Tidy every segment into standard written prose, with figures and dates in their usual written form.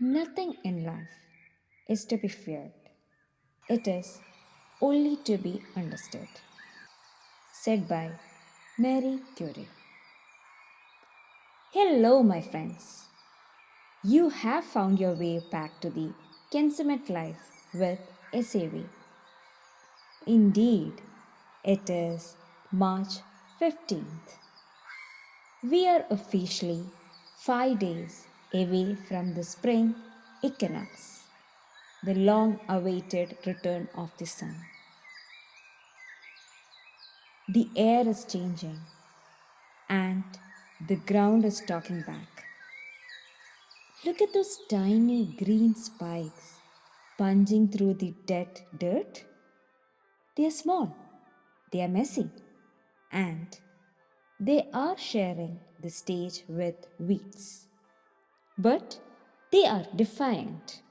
Nothing in life is to be feared, it is only to be understood. Said by Mary Curie. Hello, my friends. You have found your way back to the consummate life with SAV. Indeed, it is March 15th. We are officially 5 days away from the spring equinox, the long awaited return of the sun. The air is changing and the ground is talking back. Look at those tiny green spikes punching through the dead dirt. They are small, they are messy, and they are sharing the stage with weeds. But they are defiant.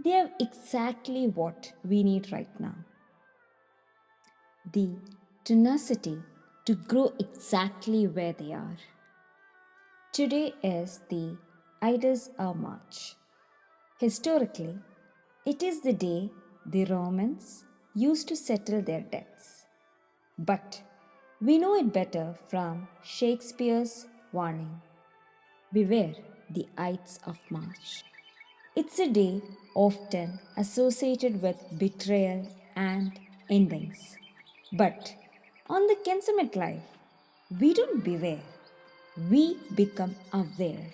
They have exactly what we need right now, the tenacity to grow exactly where they are. Today is the Ides of March. Historically, it is the day the Romans used to settle their debts. But we know it better from Shakespeare's warning: beware the Ides of March. It's a day often associated with betrayal and endings. But on the consummate life, we don't beware, we become aware.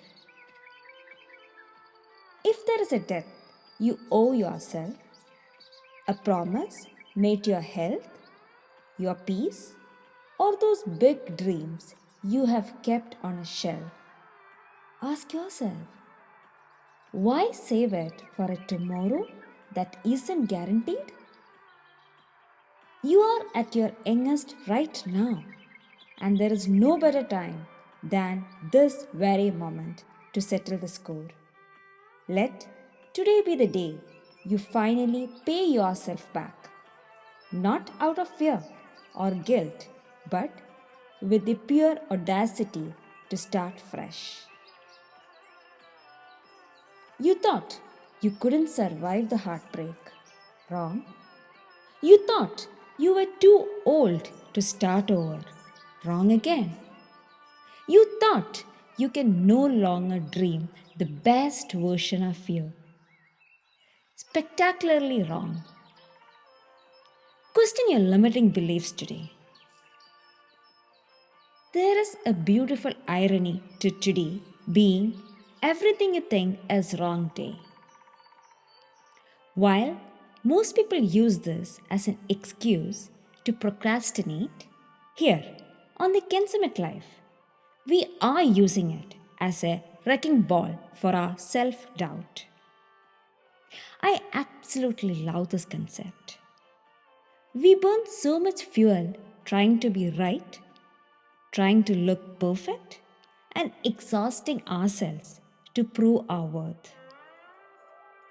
If there is a debt you owe yourself, a promise made to your health, your peace, or those big dreams you have kept on a shelf, ask yourself, why save it for a tomorrow that isn't guaranteed? You are at your youngest right now, and there is no better time than this very moment to settle the score. Let today be the day you finally pay yourself back, not out of fear or guilt, but with the pure audacity to start fresh. You thought you couldn't survive the heartbreak. Wrong. You thought you were too old to start over. Wrong again. You thought you can no longer dream the best version of you. Spectacularly wrong. Question your limiting beliefs today. There is a beautiful irony to today being everything you think is wrong day. While most people use this as an excuse to procrastinate, here on the consummate life, we are using it as a wrecking ball for our self doubt. I absolutely love this concept. We burn so much fuel trying to be right, trying to look perfect, and exhausting ourselves to prove our worth.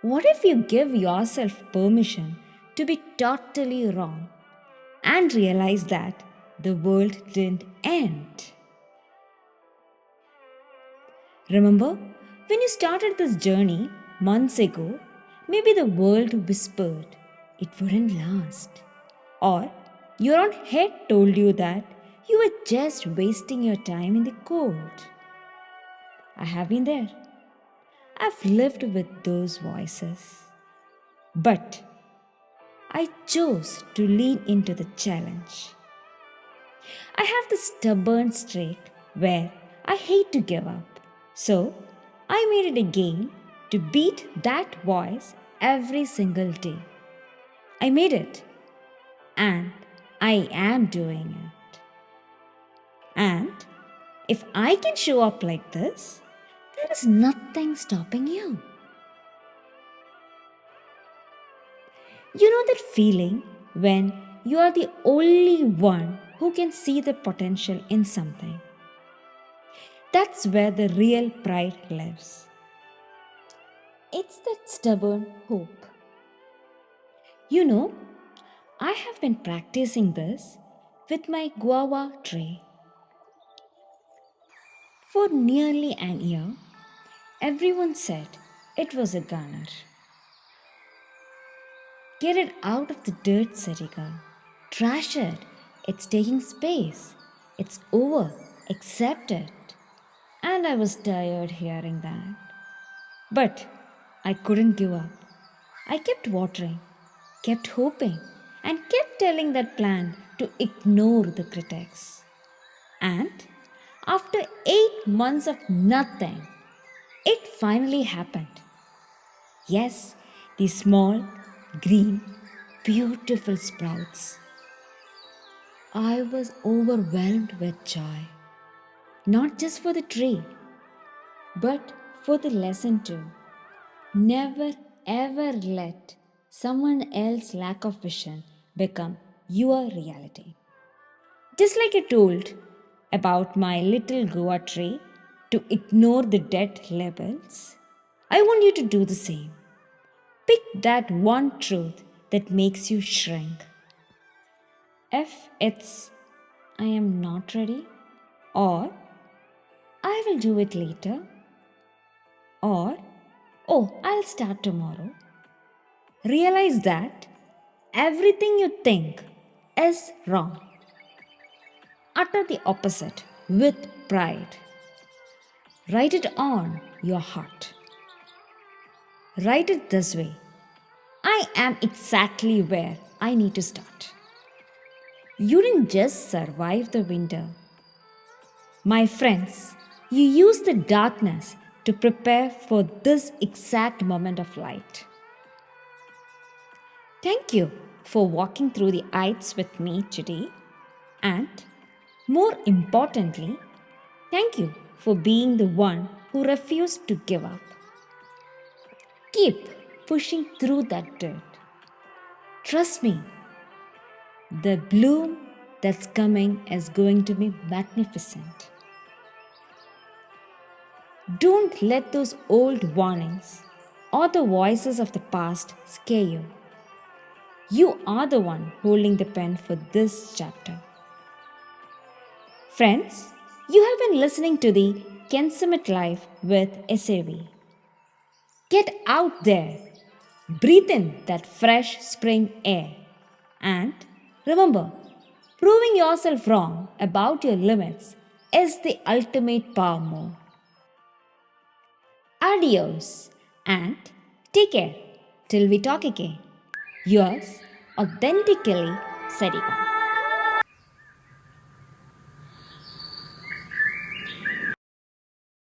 What if you give yourself permission to be totally wrong and realize that the world didn't end? Remember, when you started this journey months ago, maybe the world whispered it wouldn't last. Or your own head told you that you were just wasting your time in the cold. I have been there. I've lived with those voices. But I chose to lean into the challenge. I have the stubborn streak where I hate to give up. So I made it a game to beat that voice every single day. I made it, and I am doing it. And if I can show up like this, there is nothing stopping you. You know that feeling when you are the only one who can see the potential in something? That's where the real pride lives. It's that stubborn hope. You know, I have been practicing this with my guava tree. For nearly an year, Everyone said it was a gunner. Get it out of the dirt, Sarika. Trash it. It's taking space. It's over. Accept it. And I was tired hearing that. But I couldn't give up. I kept watering, kept hoping, and kept telling that plant to ignore the critics. And after 8 months of nothing, it finally happened. Yes, the small, green, beautiful sprouts. I was overwhelmed with joy, not just for the tree, but for the lesson too. Never ever let someone else's lack of vision become your reality. Just like I told about my little Goa tree to ignore the dead labels, I want you to do the same. Pick that one truth that makes you shrink. If it's I am not ready, or I will do it later, or oh, I'll start tomorrow, realize that everything you think is wrong. Utter the opposite with pride. Write it on your heart. Write it this way: I am exactly where I need to start. You didn't just survive the winter. My friends, you used the darkness to prepare for this exact moment of light. Thank you for walking through the heights with me today. And more importantly, thank you for being the one who refused to give up. Keep pushing through that dirt. Trust me, the bloom that's coming is going to be magnificent. Don't let those old warnings or the voices of the past scare you. You are the one holding the pen for this chapter. Friends, you have been listening to the Ken Summit Live with SAV. Get out there, breathe in that fresh spring air, and remember, proving yourself wrong about your limits is the ultimate power move. Adios and take care till we talk again. Yours, authentically, Sarika.